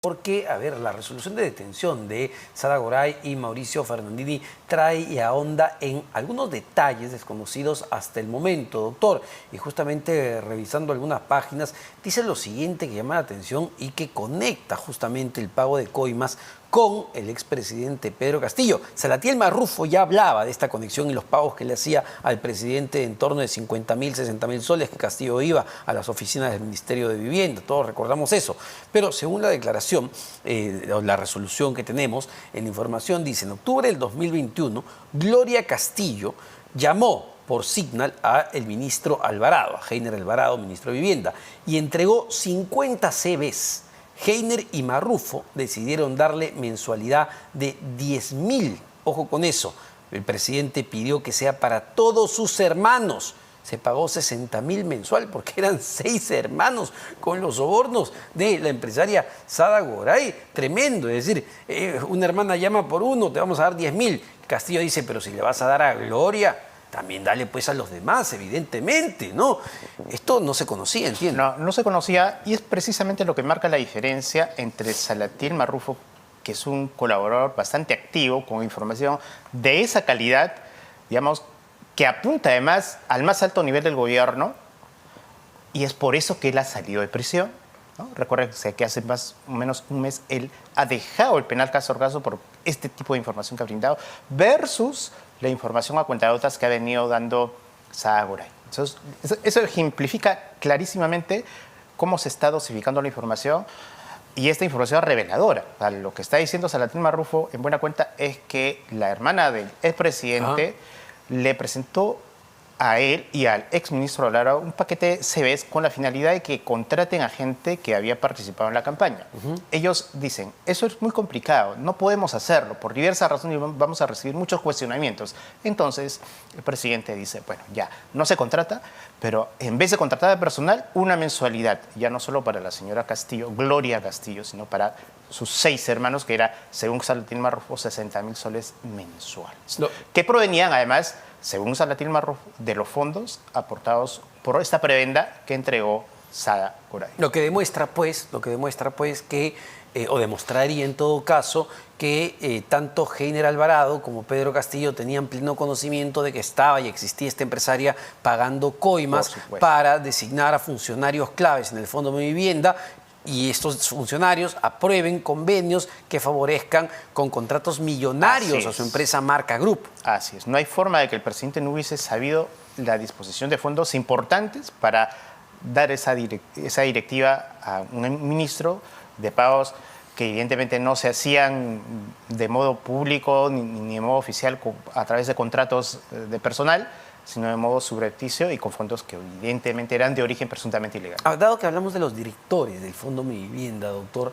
Porque, a ver, la resolución de detención de Sara Goray y Mauricio Fernandini trae y ahonda en algunos detalles desconocidos hasta el momento, doctor. Y justamente revisando algunas páginas, dice lo siguiente que llama la atención y que conecta justamente el pago de coimas con el expresidente Pedro Castillo. Salatiel Marrufo ya hablaba de esta conexión y los pagos que le hacía al presidente en torno de 50.000, 60.000 soles que Castillo iba a las oficinas del Ministerio de Vivienda. Todos recordamos eso. Pero según la declaración, la resolución que tenemos en la información, dice en octubre del 2021, Gloria Castillo llamó por Signal a el ministro Alvarado, a Heiner Alvarado, ministro de Vivienda, y entregó 50 CBs. Heiner y Marrufo decidieron darle mensualidad de 10.000. Ojo con eso. El presidente pidió que sea para todos sus hermanos. Se pagó 60.000 mensual porque eran 6 hermanos con los sobornos de la empresaria Sara Goray. Tremendo. Es decir, una hermana llama por uno, te vamos a dar 10.000. Castillo dice, pero si le vas a dar a Gloria, también dale pues a los demás, evidentemente, ¿no? Esto no se conocía, entiendo. No se conocía y es precisamente lo que marca la diferencia entre Salatiel Marrufo, que es un colaborador bastante activo con información de esa calidad, digamos, que apunta además al más alto nivel del gobierno, y es por eso que él ha salido de prisión, ¿no? Recuerden que hace más o menos un mes él ha dejado el penal caso Orgazo por este tipo de información que ha brindado, versus la información a cuentagotas que ha venido dando Sara Goray. Entonces, eso ejemplifica clarísimamente cómo se está dosificando la información, y esta información es reveladora. O sea, lo que está diciendo Salatiel Marrufo, en buena cuenta, es que la hermana del expresidente le presentó a él y al exministro Alvarado un paquete de CVs con la finalidad de que contraten a gente que había participado en la campaña. Ellos dicen, eso es muy complicado, no podemos hacerlo, por diversas razones vamos a recibir muchos cuestionamientos. Entonces, el presidente dice, bueno, ya, no se contrata, pero en vez de contratar a personal, una mensualidad, ya no solo para la señora Castillo, Gloria Castillo, sino para sus 6 hermanos, que era, según Salatiel Marrufo, 60.000 soles mensuales. Que provenían, además, según Salatiel Marrufo, de los fondos aportados por esta prebenda que entregó Sara Goray. Lo que demuestra pues que, o demostraría en todo caso, que tanto Heiner Alvarado como Pedro Castillo tenían pleno conocimiento de que estaba y existía esta empresaria pagando coimas para designar a funcionarios claves en el Fondo de Vivienda, y estos funcionarios aprueben convenios que favorezcan con contratos millonarios a su empresa Marca Group. Así es. No hay forma de que el presidente no hubiese sabido la disposición de fondos importantes para dar esa directiva a un ministro de pagos que evidentemente no se hacían de modo público ni de modo oficial a través de contratos de personal, sino de modo subrepticio y con fondos que evidentemente eran de origen presuntamente ilegal. Dado que hablamos de los directores del Fondo Mi Vivienda, doctor,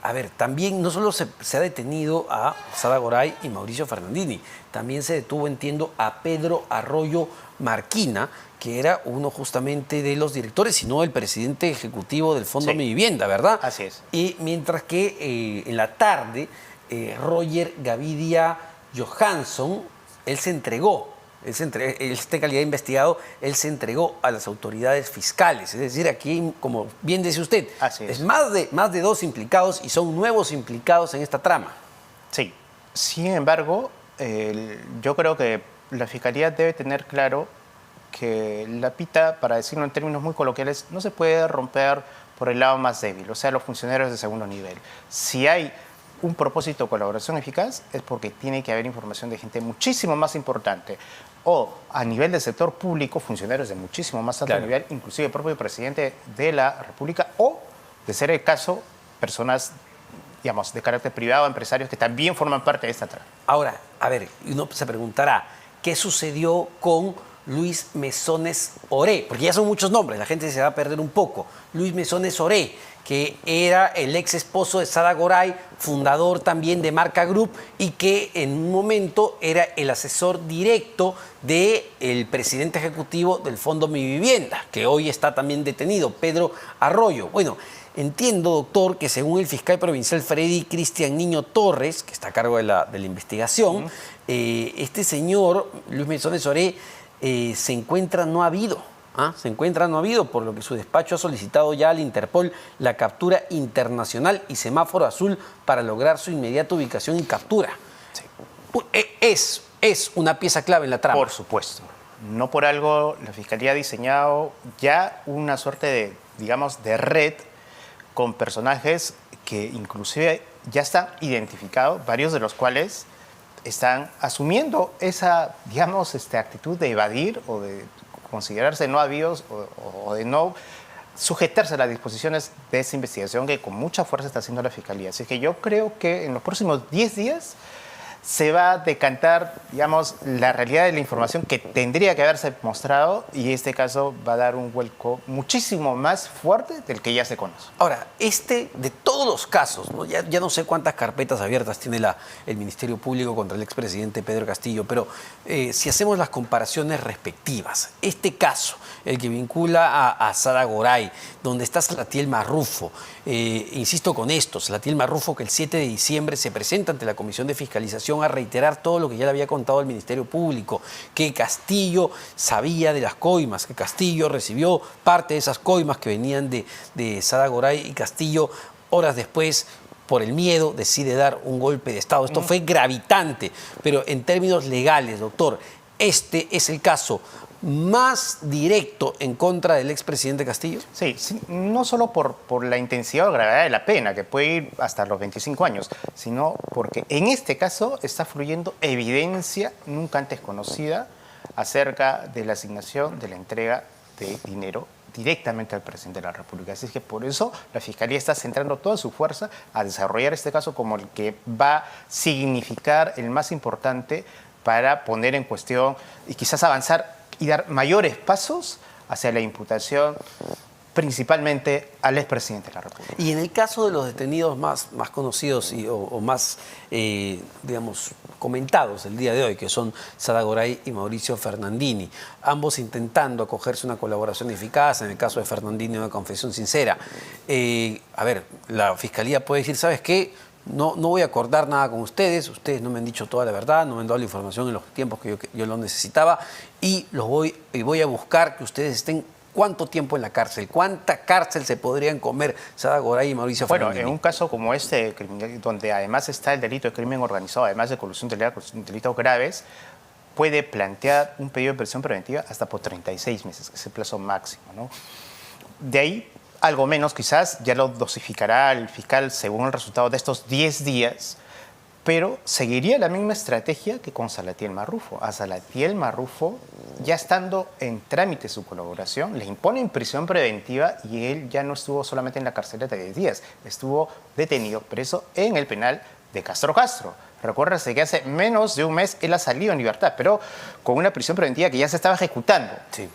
a ver, también no solo se ha detenido a Sara Goray y Mauricio Fernandini, también se detuvo, entiendo, a Pedro Arroyo Marquina, que era uno justamente de los directores, sino el presidente ejecutivo del Fondo Mi Vivienda, ¿verdad? Así es. Y mientras que en la tarde, Roger Gavidia Johansson, él se entregó. Esta calidad de investigado, él se entregó a las autoridades fiscales. Es decir, aquí, como bien dice usted, es más de 2 implicados y son nuevos implicados en esta trama. Sí. Sin embargo, yo creo que la Fiscalía debe tener claro que la pita, para decirlo en términos muy coloquiales, no se puede romper por el lado más débil, o sea, los funcionarios de segundo nivel. Si hay un propósito de colaboración eficaz, es porque tiene que haber información de gente muchísimo más importante, o a nivel del sector público, funcionarios de muchísimo más alto nivel, inclusive el propio presidente de la República, o, de ser el caso, personas, digamos, de carácter privado, empresarios que también forman parte de esta trama. Ahora, a ver, uno se preguntará, ¿qué sucedió con Luis Mesones Oré? Porque ya son muchos nombres, la gente se va a perder un poco. Luis Mesones Oré, que era el ex esposo de Sara Goray, fundador también de Marca Group, y que en un momento era el asesor directo del presidente ejecutivo del Fondo Mi Vivienda, que hoy está también detenido, Pedro Arroyo. Bueno, entiendo, doctor, que según el fiscal provincial Freddy Cristian Niño Torres, que está a cargo de la este señor, Luis Mesones Oré, se encuentra no habido Se encuentra no habido, por lo que su despacho ha solicitado ya al Interpol la captura internacional y semáforo azul para lograr su inmediata ubicación y captura. Sí. Es una pieza clave en la trama. Por supuesto. No por algo la Fiscalía ha diseñado ya una suerte de, digamos, de red con personajes que inclusive ya están identificados, varios de los cuales están asumiendo esa, digamos, actitud de evadir o de considerarse no habidos o de no sujetarse a las disposiciones de esa investigación que con mucha fuerza está haciendo la Fiscalía. Así que yo creo que en los próximos 10 días se va a decantar, digamos, la realidad de la información que tendría que haberse mostrado y este caso va a dar un vuelco muchísimo más fuerte del que ya se conoce. Ahora, de todos los casos, ¿no? Ya no sé cuántas carpetas abiertas tiene el Ministerio Público contra el expresidente Pedro Castillo, pero si hacemos las comparaciones respectivas, este caso, el que vincula a Sara Goray, donde está Salatiel Marrufo, insisto con esto, Salatiel Marrufo que el 7 de diciembre se presenta ante la Comisión de Fiscalización a reiterar todo lo que ya le había contado al Ministerio Público, que Castillo sabía de las coimas, que Castillo recibió parte de esas coimas que venían de Sara Goray y Castillo, horas después, por el miedo, decide dar un golpe de Estado. Esto fue gravitante, pero en términos legales, doctor, este es el caso más directo en contra del expresidente Castillo. Sí, no solo por la intensidad o gravedad de la pena, que puede ir hasta los 25 años, sino porque en este caso está fluyendo evidencia nunca antes conocida acerca de la asignación de la entrega de dinero directamente al presidente de la República. Así es que por eso la Fiscalía está centrando toda su fuerza a desarrollar este caso como el que va a significar el más importante para poner en cuestión y quizás avanzar y dar mayores pasos hacia la imputación principalmente al expresidente de la República. Y en el caso de los detenidos más conocidos o más, digamos, comentados el día de hoy, que son Sara Goray y Mauricio Fernandini, ambos intentando acogerse a una colaboración eficaz, en el caso de Fernandini una confesión sincera. A ver, la Fiscalía puede decir, ¿sabes qué? No voy a acordar nada con ustedes no me han dicho toda la verdad, no me han dado la información en los tiempos que yo lo necesitaba y voy a buscar que ustedes estén cuánto tiempo en la cárcel, cuánta cárcel se podrían comer Sara Goray y Mauricio Fernandini. Bueno, en un caso como este, donde además está el delito de crimen organizado, además de colusión ilegal, delitos graves, puede plantear un pedido de prisión preventiva hasta por 36 meses, que es el plazo máximo, ¿no? De ahí, algo menos quizás, ya lo dosificará el fiscal según el resultado de estos 10 días, pero seguiría la misma estrategia que con Salatiel Marrufo. A Salatiel Marrufo, ya estando en trámite su colaboración, le imponen prisión preventiva y él ya no estuvo solamente en la carceleta de 10 días, estuvo detenido, preso en el penal de Castro Castro. Recuérdase que hace menos de un mes él ha salido en libertad, pero con una prisión preventiva que ya se estaba ejecutando, sí,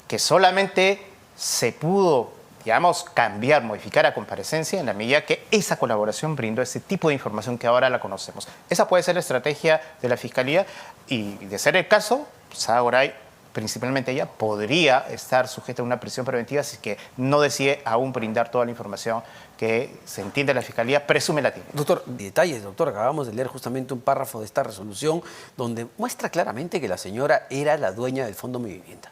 que solamente se pudo, digamos, cambiar, modificar a comparecencia en la medida que esa colaboración brindó ese tipo de información que ahora la conocemos. Esa puede ser la estrategia de la Fiscalía y, de ser el caso, Sara Goray, principalmente ella, podría estar sujeta a una prisión preventiva si que no decide aún brindar toda la información que se entiende la Fiscalía, presume la tiene. Doctor, detalles, doctor, acabamos de leer justamente un párrafo de esta resolución donde muestra claramente que la señora era la dueña del Fondo Mi Vivienda.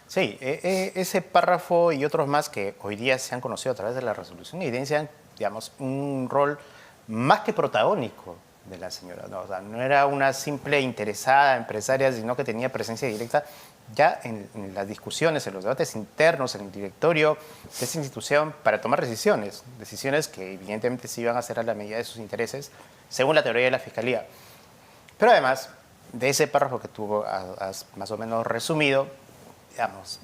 Sí, ese párrafo y otros más que hoy día se han conocido a través de la resolución evidencian, digamos, un rol más que protagónico de la señora. No, o sea, no era una simple interesada empresaria, sino que tenía presencia directa ya en las discusiones, en los debates internos, en el directorio de esa institución para tomar decisiones que evidentemente se iban a hacer a la medida de sus intereses, según la teoría de la Fiscalía. Pero además de ese párrafo que tú has más o menos resumido, digamos,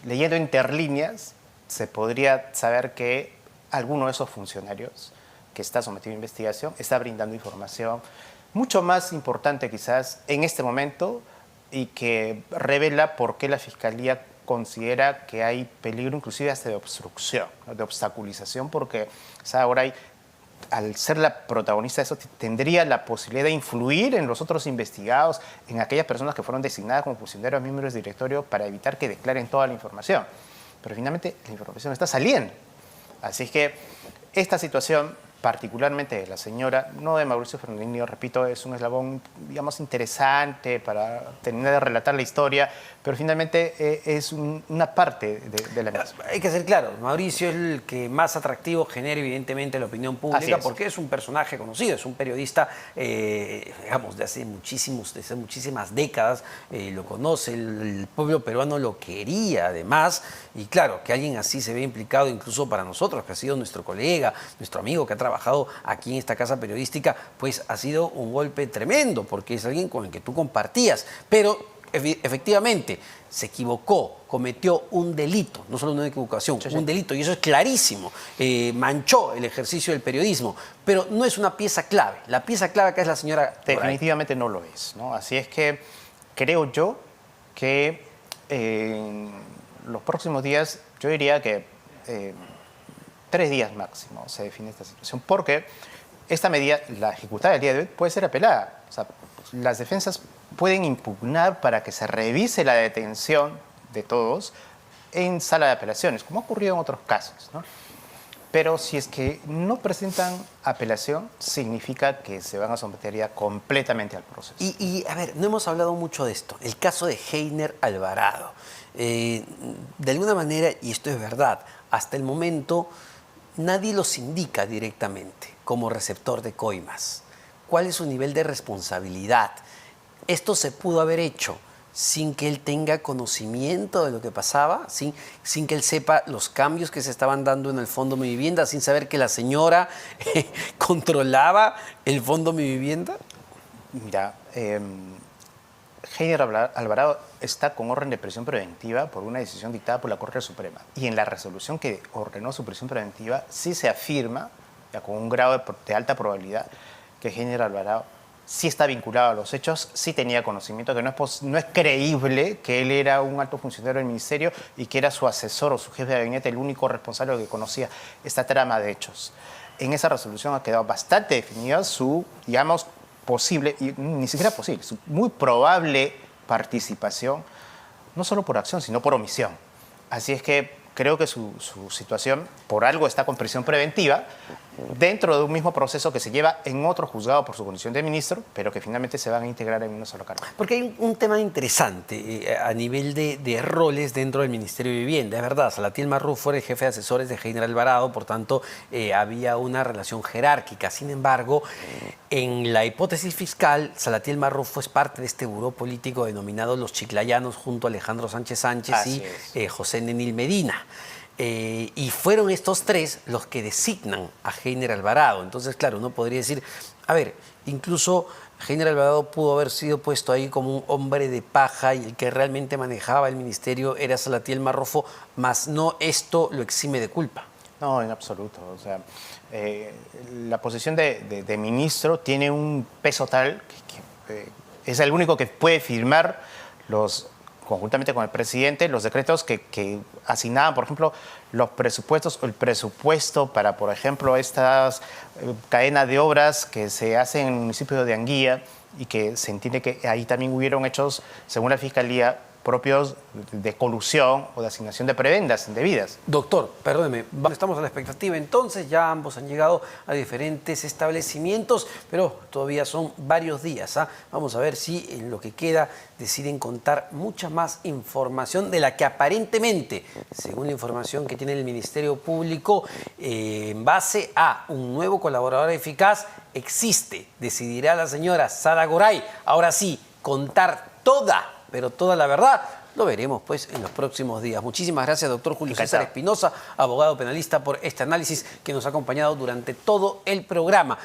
leyendo interlíneas, se podría saber que alguno de esos funcionarios que está sometido a investigación está brindando información mucho más importante quizás en este momento y que revela por qué la Fiscalía considera que hay peligro inclusive hasta de obstrucción, ¿no?, de obstaculización, porque Sara Goray, al ser la protagonista de eso, tendría la posibilidad de influir en los otros investigados, en aquellas personas que fueron designadas como funcionarios miembros del directorio para evitar que declaren toda la información. Pero finalmente la información está saliendo. Así es que esta situación particularmente de la señora, no de Mauricio Fernandini, repito, es un eslabón, digamos, interesante para terminar de relatar la historia, pero finalmente es una parte de la misma. Hay que ser claro, Mauricio es el que más atractivo genera evidentemente la opinión pública porque es un personaje conocido, es un periodista, digamos, de hace muchísimas décadas, lo conoce, el pueblo peruano lo quería además, y claro, que alguien así se ve implicado incluso para nosotros, que ha sido nuestro colega, nuestro amigo, que ha trabajado aquí en esta casa periodística, pues ha sido un golpe tremendo, porque es alguien con el que tú compartías, pero efectivamente se equivocó, cometió un delito, no solo una equivocación, un delito, y eso es clarísimo, manchó el ejercicio del periodismo, pero no es una pieza clave. La pieza clave acá es la señora Goray. Definitivamente no lo es, ¿no? Así es que creo yo que en los próximos días, yo diría que 3 días máximo se define esta situación, porque esta medida, la ejecutada el día de hoy, puede ser apelada. O sea, las defensas pueden impugnar para que se revise la detención de todos en sala de apelaciones, como ha ocurrido en otros casos, ¿no? Pero si es que no presentan apelación, significa que se van a someter ya completamente al proceso. Y a ver, no hemos hablado mucho de esto, el caso de Heiner Alvarado. De alguna manera, y esto es verdad, hasta el momento nadie los indica directamente como receptor de coimas. ¿Cuál es su nivel de responsabilidad? Esto se pudo haber hecho sin que él tenga conocimiento de lo que pasaba, sin que él sepa los cambios que se estaban dando en el Fondo Mi Vivienda, sin saber que la señora controlaba el Fondo Mi Vivienda. Mira, Heiner Alvarado está con orden de prisión preventiva por una decisión dictada por la Corte Suprema. Y en la resolución que ordenó su prisión preventiva sí se afirma, ya con un grado de alta probabilidad, que Heiner Alvarado sí está vinculado a los hechos, sí tenía conocimiento, que no es creíble que él era un alto funcionario del ministerio y que era su asesor o su jefe de gabinete el único responsable que conocía esta trama de hechos. En esa resolución ha quedado bastante definida su, digamos, posible, y ni siquiera posible, su muy probable participación, no solo por acción, sino por omisión. Así es que creo que su situación, por algo está con prisión preventiva, dentro de un mismo proceso que se lleva en otro juzgado por su condición de ministro, pero que finalmente se van a integrar en una sola cargo. Porque hay un tema interesante a nivel de roles dentro del Ministerio de Vivienda. Es verdad, Salatiel Marrufo era el jefe de asesores de Heiner Alvarado, por tanto había una relación jerárquica. Sin embargo, en la hipótesis fiscal, Salatiel Marrufo es parte de este buró político denominado Los Chiclayanos junto a Alejandro Sánchez Sánchez y José Nenil Medina. Y fueron estos tres los que designan a Heiner Alvarado. Entonces, claro, uno podría decir, a ver, incluso Heiner Alvarado pudo haber sido puesto ahí como un hombre de paja y el que realmente manejaba el ministerio era Salatiel Marrufo, mas no esto lo exime de culpa. No, en absoluto. O sea, la posición de ministro tiene un peso tal que es el único que puede firmar conjuntamente con el presidente, los decretos que asignaban, por ejemplo, los presupuestos o el presupuesto para, por ejemplo, estas cadenas de obras que se hacen en el municipio de Anguía y que se entiende que ahí también hubieron hechos, según la Fiscalía, propios de colusión o de asignación de prebendas indebidas. Doctor, perdóneme, estamos a la expectativa entonces, ya ambos han llegado a diferentes establecimientos, pero todavía son varios días. Vamos a ver si en lo que queda deciden contar mucha más información de la que aparentemente, según la información que tiene el Ministerio Público, en base a un nuevo colaborador eficaz, existe. Decidirá la señora Sara Goray, ahora sí, contar toda, pero toda la verdad, lo veremos pues en los próximos días. Muchísimas gracias, doctor Julio César Espinosa, abogado penalista, por este análisis que nos ha acompañado durante todo el programa.